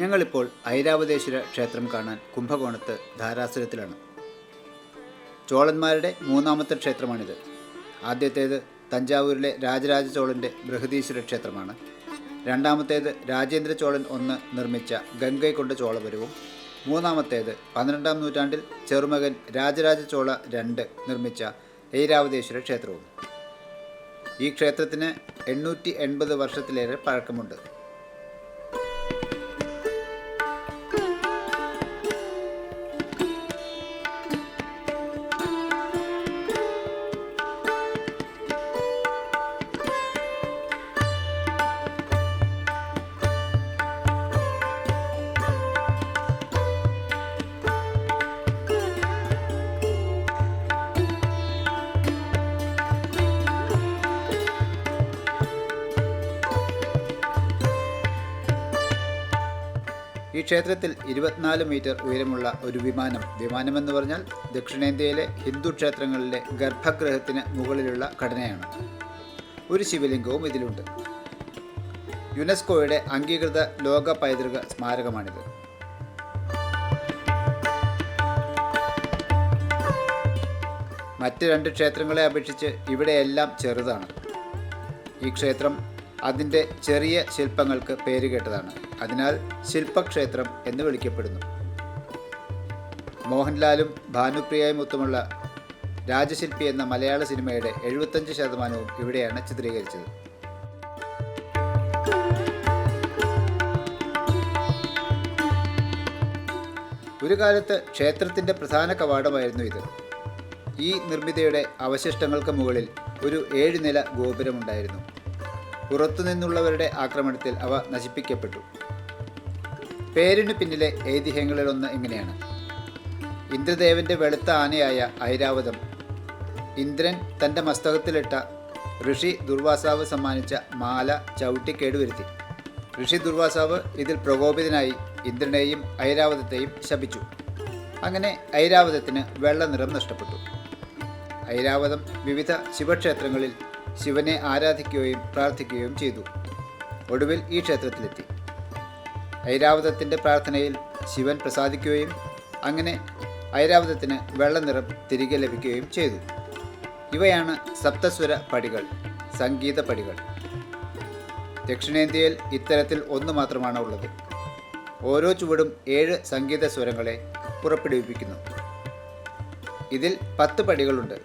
ഞങ്ങളിപ്പോൾ ഐരാവതേശ്വര ക്ഷേത്രം കാണാൻ കുംഭകോണത്ത് ധാരാസുരത്തിലാണ്. ചോളന്മാരുടെ മൂന്നാമത്തെ ക്ഷേത്രമാണിത്. ആദ്യത്തേത് തഞ്ചാവൂരിലെ രാജരാജ ചോളൻ്റെ ബൃഹദീശ്വര ക്ഷേത്രമാണ്. രണ്ടാമത്തേത് രാജേന്ദ്ര ചോളൻ ഒന്ന് നിർമ്മിച്ച ഗംഗൈകൊണ്ട ചോളപുരവും മൂന്നാമത്തേത് 12-ാം നൂറ്റാണ്ടിൽ ചെറുമകൻ രാജരാജ ചോള രണ്ട് നിർമ്മിച്ച ഐരാവതേശ്വര ക്ഷേത്രവും. ഈ ക്ഷേത്രത്തിന് 880 വർഷത്തിലേറെ പഴക്കമുണ്ട്. ഈ ക്ഷേത്രത്തിൽ 24 മീറ്റർ ഉയരമുള്ള ഒരു വിമാനമെന്ന് പറഞ്ഞാൽ ദക്ഷിണേന്ത്യയിലെ ഹിന്ദു ക്ഷേത്രങ്ങളിലെ ഗർഭഗൃഹത്തിന് മുകളിലുള്ള ഘടനയാണ്. ഒരു ശിവലിംഗവും ഇതിലുണ്ട്. യുനെസ്കോയുടെ അംഗീകൃത ലോക പൈതൃക സ്മാരകമാണിത്. മറ്റ് 2 ക്ഷേത്രങ്ങളെ അപേക്ഷിച്ച് ഇവിടെയെല്ലാം ചെറുതാണ്. ഈ ക്ഷേത്രം അതിൻ്റെ ചെറിയ ശില്പങ്ങൾക്ക് പേരുകേട്ടതാണ്. അതിനാൽ ശില്പക്ഷേത്രം എന്ന് വിളിക്കപ്പെടുന്നു. മോഹൻലാലും ഭാനുപ്രിയയും ഒത്തുമുള്ള രാജശില്പി എന്ന മലയാള സിനിമയുടെ 75% ഇവിടെയാണ് ചിത്രീകരിച്ചത്. ഒരു കാലത്ത് ക്ഷേത്രത്തിൻ്റെ പ്രധാന കവാടമായിരുന്നു ഇത്. ഈ നിർമ്മിതിയുടെ അവശിഷ്ടങ്ങൾക്ക് മുകളിൽ ഒരു 7 നില ഗോപുരമുണ്ടായിരുന്നു. പുറത്തുനിന്നുള്ളവരുടെ ആക്രമണത്തിൽ അവ നശിപ്പിക്കപ്പെട്ടു. പേരിനു പിന്നിലെ ഐതിഹ്യങ്ങളിലൊന്ന് ഇങ്ങനെയാണ്. ഇന്ദ്രദേവന്റെ വെളുത്ത ആനയായ ഐരാവതം ഇന്ദ്രൻ തൻ്റെ മസ്തകത്തിലിട്ട ഋഷി ദുർവാസാവ് സമ്മാനിച്ച മാല ചവിട്ടി കേടുവരുത്തി. ഋഷി ദുർവാസാവ് ഇതിൽ പ്രകോപിതനായി ഇന്ദ്രനെയും ഐരാവതത്തെയും ശപിച്ചു. അങ്ങനെ ഐരാവതത്തിന് വെള്ള നിറം നഷ്ടപ്പെട്ടു. ഐരാവതം വിവിധ ശിവക്ഷേത്രങ്ങളിൽ ശിവനെ ആരാധിക്കുകയും പ്രാർത്ഥിക്കുകയും ചെയ്തു. ഒടുവിൽ ഈ ക്ഷേത്രത്തിലെത്തി. ഐരാവതത്തിൻ്റെ പ്രാർത്ഥനയിൽ ശിവൻ പ്രസാദിക്കുകയും അങ്ങനെ ഐരാവതത്തിന് വെള്ള നിറം തിരികെ ലഭിക്കുകയും ചെയ്തു. ഇവയാണ് സപ്തസ്വര പടികൾ, സംഗീത പടികൾ. ദക്ഷിണേന്ത്യയിൽ ഇത്തരത്തിൽ ഒന്ന് മാത്രമാണ് ഉള്ളത്. ഓരോ ചുവടും 7 സംഗീത സ്വരങ്ങളെ പുറപ്പെടുവിപ്പിക്കുന്നു. ഇതിൽ 10 പടികളുണ്ട്.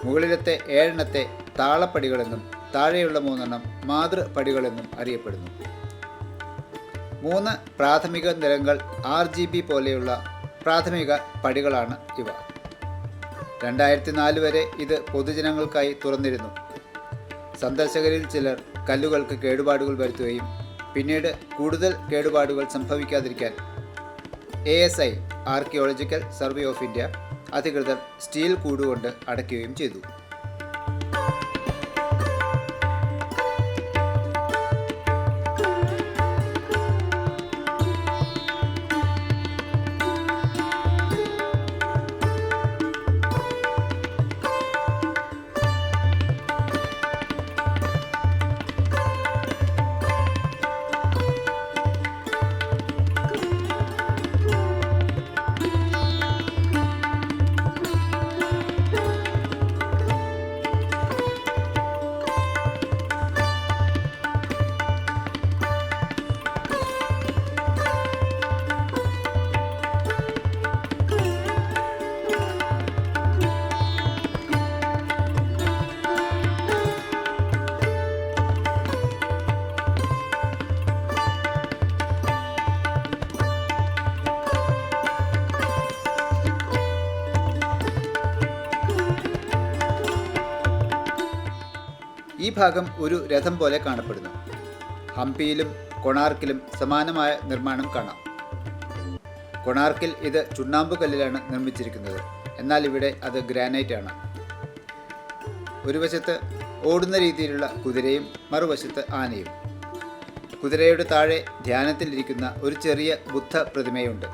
മുകളിലത്തെ 7 താളപ്പടികളെന്നും താഴെയുള്ള 3 മാതൃപടികളെന്നും അറിയപ്പെടുന്നു. 3 പ്രാഥമിക നിരങ്ങൾ RGB പോലെയുള്ള പ്രാഥമിക പടികളാണ് ഇവ. 2004 വരെ ഇത് പൊതുജനങ്ങൾക്കായി തുറന്നിരുന്നു. സന്ദർശകരിൽ ചിലർ കല്ലുകൾക്ക് കേടുപാടുകൾ വരുത്തുകയും പിന്നീട് കൂടുതൽ കേടുപാടുകൾ സംഭവിക്കാതിരിക്കാൻ ASI archaeological survey of India അധികൃതർ സ്റ്റീൽ കൂടുകൊണ്ട് അടയ്ക്കുകയും ചെയ്തു. ഈ ഭാഗം ഒരു രഥം പോലെ കാണപ്പെടുന്നു. ഹംപിയിലും കൊണാർക്കിലും സമാനമായ നിർമ്മാണം കാണാം. കൊണാർക്കിൽ ഇത് ചുണ്ണാമ്പുകല്ലിലാണ് നിർമ്മിച്ചിരിക്കുന്നത്. എന്നാൽ ഇവിടെ അത് ഗ്രാനൈറ്റ് ആണ്. ഒരു വശത്ത് ഓടുന്ന രീതിയിലുള്ള കുതിരയും മറുവശത്ത് ആനയും. കുതിരയുടെ താഴെ ധ്യാനത്തിലിരിക്കുന്ന ഒരു ചെറിയ ബുദ്ധ പ്രതിമയുണ്ട്.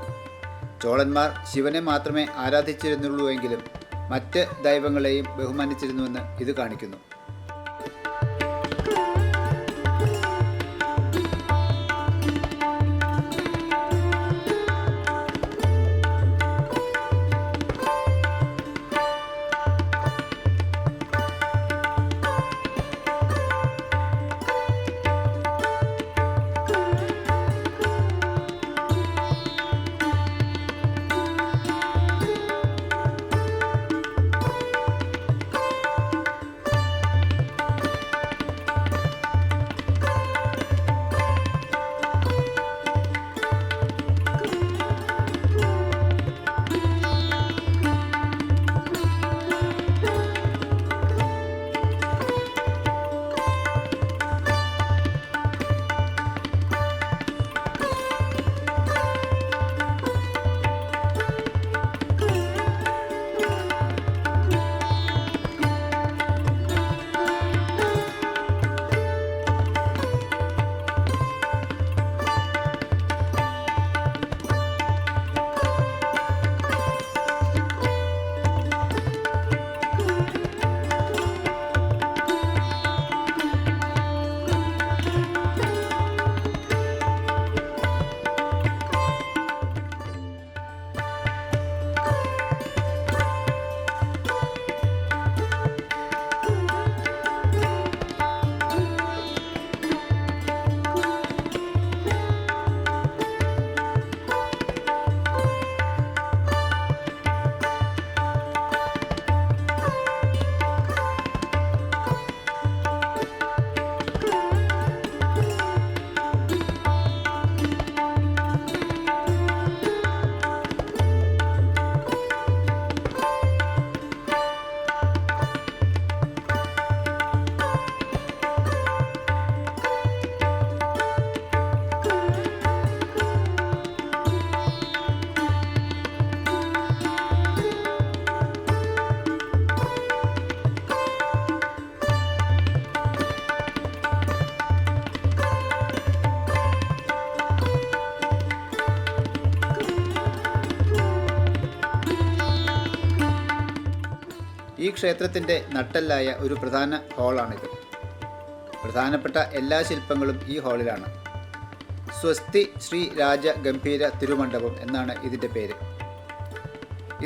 ചോളന്മാർ ശിവനെ മാത്രമേ ആരാധിച്ചിരുന്നുള്ളൂവെങ്കിലും മറ്റ് ദൈവങ്ങളെയും ബഹുമാനിച്ചിരുന്നുവെന്ന് ഇത് കാണിക്കുന്നു. ഈ ക്ഷേത്രത്തിൻ്റെ നട്ടെല്ലായ ഒരു പ്രധാന ഹാളാണിത്. പ്രധാനപ്പെട്ട എല്ലാ ശില്പങ്ങളും ഈ ഹാളിലാണ്. സ്വസ്തി ശ്രീ രാജ ഗംഭീര തിരുമണ്ഡപം എന്നാണ് ഇതിൻ്റെ പേര്.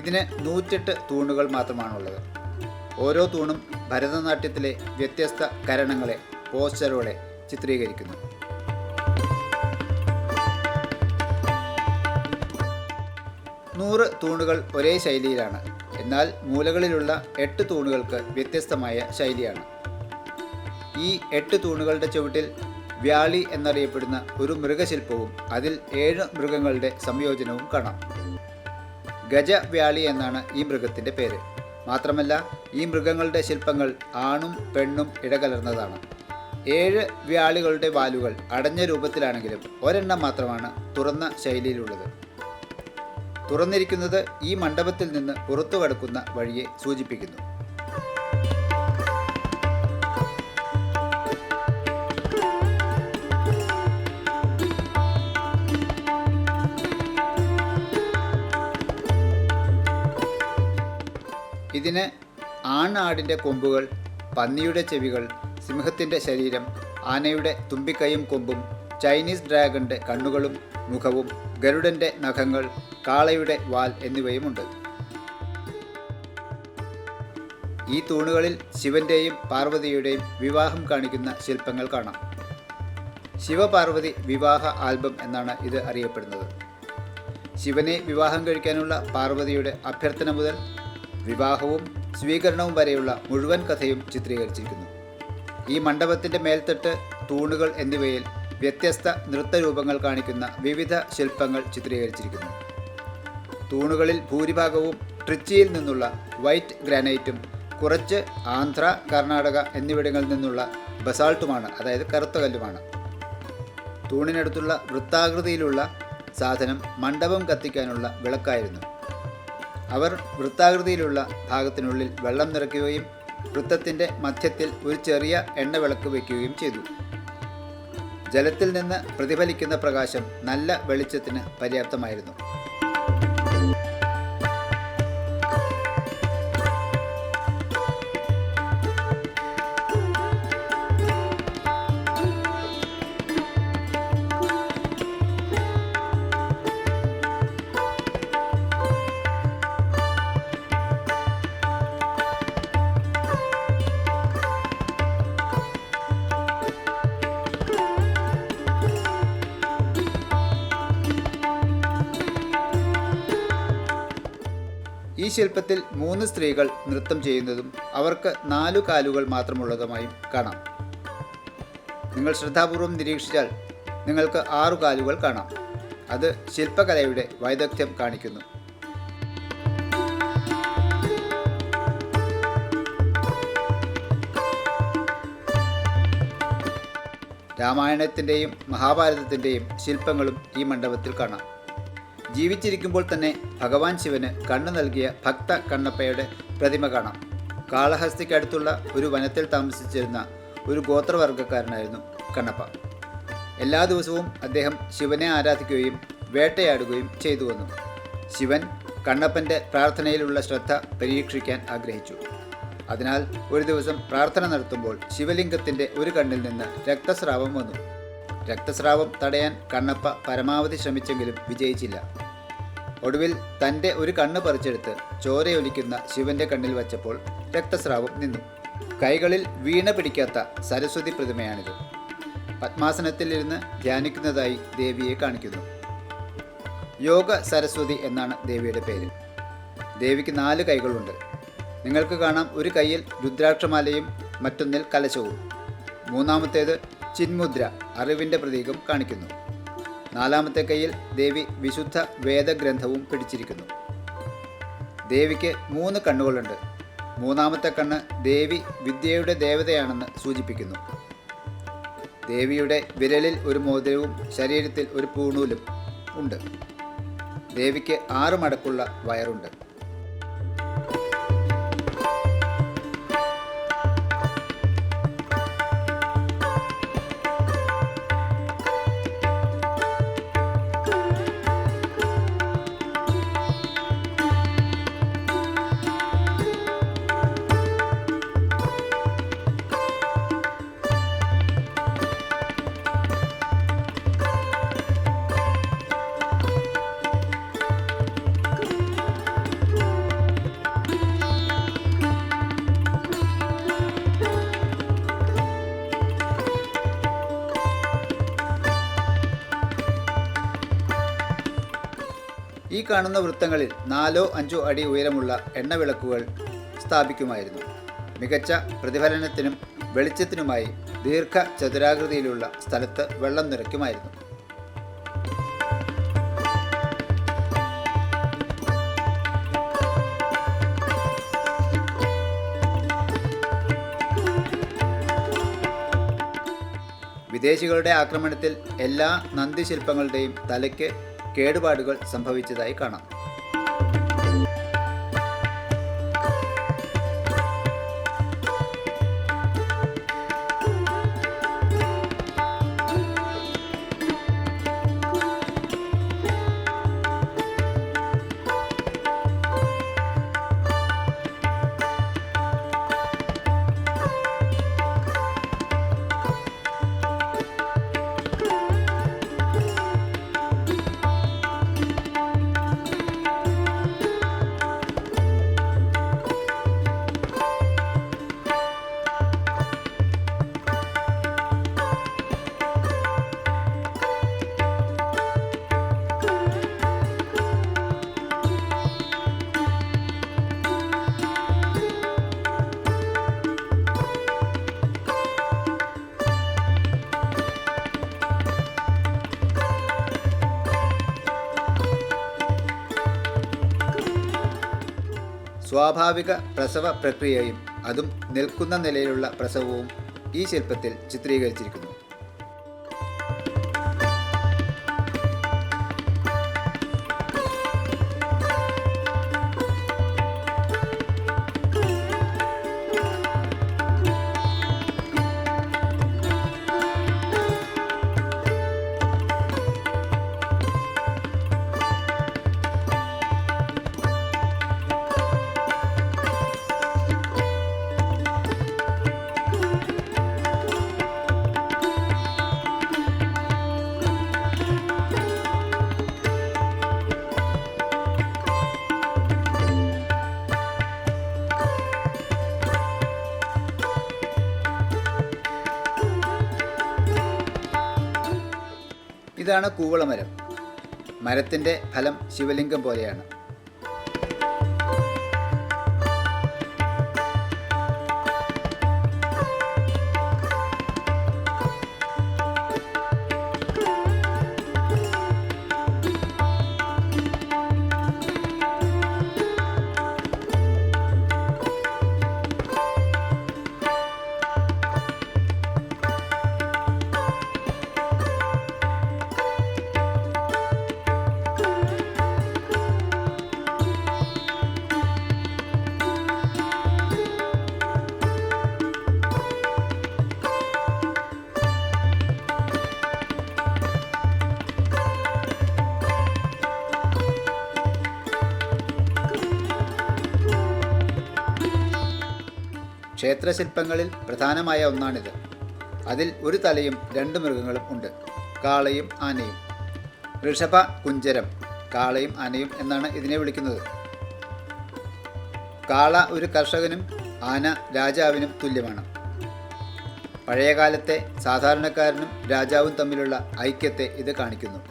ഇതിന് 108 തൂണുകൾ മാത്രമാണുള്ളത്. ഓരോ തൂണും ഭരതനാട്യത്തിലെ വ്യത്യസ്ത കരണങ്ങളെ, പോസ്ചറുകളെ ചിത്രീകരിക്കുന്നു. തൂണുകൾ ഒരേ ശൈലിയിലാണ്. എന്നാൽ മൂലകളിലുള്ള 8 തൂണുകൾക്ക് വ്യത്യസ്തമായ ശൈലിയാണ്. ഈ 8 തൂണുകളുടെ ചുവട്ടിൽ വ്യാളി എന്നറിയപ്പെടുന്ന ഒരു മൃഗശില്പവും അതിൽ 7 മൃഗങ്ങളുടെ സംയോജനവും കാണാം. ഗജവ്യാളി എന്നാണ് ഈ മൃഗത്തിൻ്റെ പേര്. മാത്രമല്ല, ഈ മൃഗങ്ങളുടെ ശില്പങ്ങൾ ആണും പെണ്ണും ഇടകലർന്നതാണ്. 7 വ്യാളികളുടെ വാലുകൾ അടഞ്ഞ രൂപത്തിലാണെങ്കിലും ഒരെണ്ണം മാത്രമാണ് തുറന്ന ശൈലിയിലുള്ളത്. തുറന്നിരിക്കുന്നത് ഈ മണ്ഡപത്തിൽ നിന്ന് പുറത്തു കടക്കുന്ന വഴിയെ സൂചിപ്പിക്കുന്നു. ഇതിന് ആണാടിൻ്റെ കൊമ്പുകൾ, പന്നിയുടെ ചെവികൾ, സിംഹത്തിൻ്റെ ശരീരം, ആനയുടെ തുമ്പിക്കൈയും കൊമ്പും, ചൈനീസ് ഡ്രാഗന്റെ കണ്ണുകളും മുഖവും, ഗരുഡൻ്റെ നഖങ്ങൾ, കാളയുടെ വാൽ എന്നിവയുമുണ്ട്. ഈ തൂണുകളിൽ ശിവന്റെയും പാർവതിയുടെയും വിവാഹം കാണിക്കുന്ന ശില്പങ്ങൾ കാണാം. ശിവപാർവതി വിവാഹ ആൽബം എന്നാണ് ഇത് അറിയപ്പെടുന്നത്. ശിവനെ വിവാഹം കഴിക്കാനുള്ള പാർവതിയുടെ അഭ്യർത്ഥന മുതൽ വിവാഹവും സ്വീകരണവും വരെയുള്ള മുഴുവൻ കഥയും ചിത്രീകരിച്ചിരിക്കുന്നു. ഈ മണ്ഡപത്തിൻ്റെ മേൽത്തട്ട്, തൂണുകൾ എന്നിവയിൽ വ്യത്യസ്ത നൃത്തരൂപങ്ങൾ കാണിക്കുന്ന വിവിധ ശില്പങ്ങൾ ചിത്രീകരിച്ചിരിക്കുന്നു. തൂണുകളിൽ ഭൂരിഭാഗവും ട്രിച്ചിയിൽ നിന്നുള്ള വൈറ്റ് ഗ്രാനൈറ്റും കുറച്ച് ആന്ധ്ര, കർണാടക എന്നിവിടങ്ങളിൽ നിന്നുള്ള ബസാൾട്ടുമാണ്, അതായത് കറുത്ത കല്ലുമാണ്. തൂണിനടുത്തുള്ള വൃത്താകൃതിയിലുള്ള സാധനം മണ്ഡപം കത്തിക്കാനുള്ള വിളക്കായിരുന്നു. അവർ വൃത്താകൃതിയിലുള്ള ഭാഗത്തിനുള്ളിൽ വെള്ളം നിറയ്ക്കുകയും വൃത്തത്തിൻ്റെ മധ്യത്തിൽ ഒരു ചെറിയ എണ്ണവിളക്ക് വയ്ക്കുകയും ചെയ്തു. ജലത്തിൽ നിന്ന് പ്രതിഫലിക്കുന്ന പ്രകാശം നല്ല വെളിച്ചത്തിന് പര്യാപ്തമായിരുന്നു. ഈ ശില്പത്തിൽ 3 സ്ത്രീകൾ നൃത്തം ചെയ്യുന്നതും അവർക്ക് 4 കാലുകൾ മാത്രമുള്ളതുമായും കാണാം. നിങ്ങൾ ശ്രദ്ധാപൂർവം നിരീക്ഷിച്ചാൽ നിങ്ങൾക്ക് 6 കാലുകൾ കാണാം. അത് ശില്പകലയുടെ വൈദഗ്ധ്യം കാണിക്കുന്നു. രാമായണത്തിൻ്റെയും മഹാഭാരതത്തിൻ്റെയും ശില്പങ്ങളും ഈ മണ്ഡപത്തിൽ കാണാം. ജീവിച്ചിരിക്കുമ്പോൾ തന്നെ ഭഗവാൻ ശിവന് കണ്ണു നൽകിയ ഭക്ത കണ്ണപ്പയുടെ പ്രതിമ കാണാം. കാളഹസ്തിക്കടുത്തുള്ള ഒരു വനത്തിൽ താമസിച്ചിരുന്ന ഒരു ഗോത്രവർഗ്ഗക്കാരനായിരുന്നു കണ്ണപ്പ. എല്ലാ ദിവസവും അദ്ദേഹം ശിവനെ ആരാധിക്കുകയും വേട്ടയാടുകയും ചെയ്തു വന്നു. ശിവൻ കണ്ണപ്പൻ്റെ പ്രാർത്ഥനയിലുള്ള ശ്രദ്ധ പരീക്ഷിക്കാൻ ആഗ്രഹിച്ചു. അതിനാൽ ഒരു ദിവസം പ്രാർത്ഥന നടത്തുമ്പോൾ ശിവലിംഗത്തിൻ്റെ ഒരു കണ്ണിൽ നിന്ന് രക്തസ്രാവം വന്നു. രക്തസ്രാവം തടയാൻ കണ്ണപ്പ പരമാവധി ശ്രമിച്ചെങ്കിലും വിജയിച്ചില്ല. ഒടുവിൽ തൻ്റെ ഒരു കണ്ണ് പറിച്ചെടുത്ത് ചോരയൊലിക്കുന്ന ശിവന്റെ കണ്ണിൽ വച്ചപ്പോൾ രക്തസ്രാവം നിന്നു. കൈകളിൽ വീണ പിടിക്കാത്ത സരസ്വതി പ്രതിമയാണിത്. പത്മാസനത്തിലിരുന്ന് ധ്യാനിക്കുന്നതായി ദേവിയെ കാണിക്കുന്നു. യോഗ സരസ്വതി എന്നാണ് ദേവിയുടെ പേര്. ദേവിക്ക് 4 കൈകളുണ്ട്. നിങ്ങൾക്ക് കാണാം, ഒരു കൈയിൽ രുദ്രാക്ഷമാലയും മറ്റൊന്നിൽ കലശവും. മൂന്നാമത്തേത് ചിന്മുദ്ര, അറിവിൻ്റെ പ്രതീകം കാണിക്കുന്നു. 4ാമത്തെ കൈയിൽ ദേവി വിശുദ്ധ വേദഗ്രന്ഥവും പിടിച്ചിരിക്കുന്നു. ദേവിക്ക് 3 കണ്ണുകളുണ്ട്. 3ാമത്തെ കണ്ണ് ദേവി വിദ്യയുടെ ദേവതയാണെന്ന് സൂചിപ്പിക്കുന്നു. ദേവിയുടെ വിരലിൽ ഒരു മോതിരവും ശരീരത്തിൽ ഒരു പൂണൂലും ഉണ്ട്. ദേവിക്ക് 6 മടക്കുള്ള വയറുണ്ട്. ഈ കാണുന്ന വൃത്തങ്ങളിൽ 4-5 അടി ഉയരമുള്ള എണ്ണവിളക്കുകൾ സ്ഥാപിക്കുമായിരുന്നു. മികച്ച പ്രതിഫലനത്തിനും വെളിച്ചത്തിനുമായി ദീർഘചതുരാകൃതിയിലുള്ള സ്ഥലത്ത് വെള്ളം നിറയ്ക്കുമായിരുന്നു. വിദേശികളുടെ ആക്രമണത്തിൽ എല്ലാ നന്ദി ശില്പങ്ങളുടെയും തലയ്ക്ക് കേടുപാടുകൾ സംഭവിച്ചതായി കാണാം. സ്വാഭാവിക പ്രസവ പ്രക്രിയയും അതും നിൽക്കുന്ന നിലയിലുള്ള പ്രസവവും ഈ ശില്പത്തിൽ ചിത്രീകരിച്ചിരിക്കുന്നു. ഇതാണ് കൂവളമരം. മരത്തിൻ്റെ ഫലം ശിവലിംഗം പോലെയാണ്. ക്ഷേത്രശില്പങ്ങളിൽ പ്രധാനമായ ഒന്നാണിത്. അതിൽ ഒരു തലയും 2 മൃഗങ്ങളും ഉണ്ട്, കാളയും ആനയും. ഋഷഭ കുഞ്ചരം, കാളയും ആനയും എന്നാണ് ഇതിനെ വിളിക്കുന്നത്. കാള ഒരു കർഷകനും ആന രാജാവിനും തുല്യമാണ്. പഴയകാലത്തെ സാധാരണക്കാരനും രാജാവും തമ്മിലുള്ള ഐക്യത്തെ ഇത് കാണിക്കുന്നു.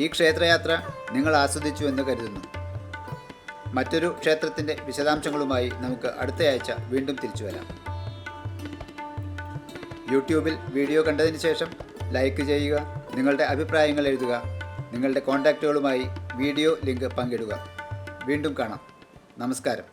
ഈ ക്ഷേത്രയാത്ര നിങ്ങൾ ആസ്വദിച്ചു എന്ന് കരുതുന്നു. മറ്റൊരു ക്ഷേത്രത്തിൻ്റെ വിശദാംശങ്ങളുമായി നമുക്ക് അടുത്തയാഴ്ച വീണ്ടും തിരിച്ചു വരാം. യൂട്യൂബിൽ വീഡിയോ കണ്ടതിന് ശേഷം ലൈക്ക് ചെയ്യുക, നിങ്ങളുടെ അഭിപ്രായങ്ങൾ എഴുതുക, നിങ്ങളുടെ കോൺടാക്റ്റുകളുമായി വീഡിയോ ലിങ്ക് പങ്കിടുക. വീണ്ടും കാണാം. നമസ്കാരം.